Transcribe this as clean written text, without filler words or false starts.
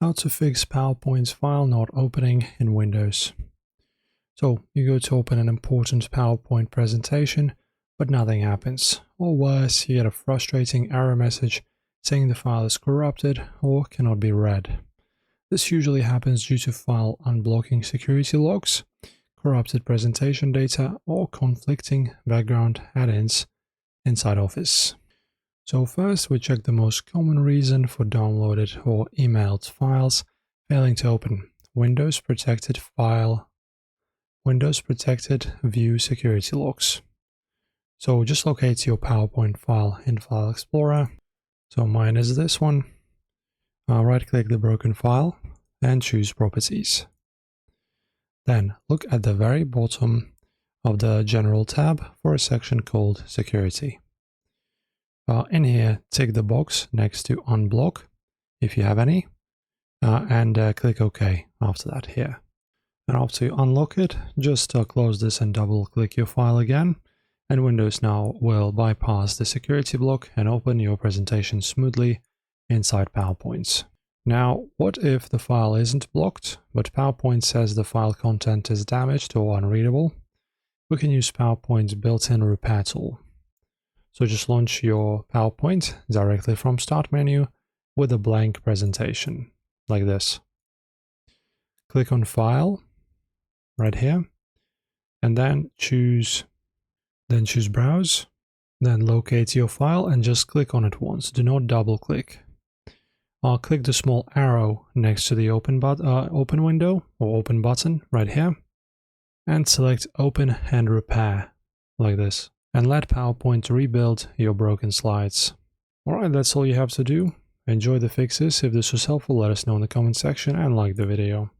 How to fix PowerPoint file not opening in Windows. So you go to open an important PowerPoint presentation, but nothing happens. Or worse, you get a frustrating error message saying the file is corrupted or cannot be read. This usually happens due to file unblocking security logs, corrupted presentation data, or conflicting background add-ins inside Office. So first we check the most common reason for downloaded or emailed files failing to open: Windows protected file, Windows protected view security logs. So just locate your PowerPoint file in File Explorer. So mine is this one. Right click the broken file and choose Properties. Then look at the very bottom of the General tab for a section called Security. In here, tick the box next to Unblock, if you have any, and click OK after that here. And after you unlock it, just close this and double-click your file again, and Windows now will bypass the security block and open your presentation smoothly inside PowerPoint. Now, what if the file isn't blocked, but PowerPoint says the file content is damaged or unreadable? We can use PowerPoint's built-in repair tool. So just launch your PowerPoint directly from Start menu with a blank presentation, like this. Click on File, right here, and then choose Browse. Then locate your file and just click on it once. Do not double-click. Click the small arrow next to the open window or open button right here, and select Open and Repair, like this. And let PowerPoint rebuild your broken slides. Alright, that's all you have to do. Enjoy the fixes. If this was helpful, let us know in the comment section and like the video.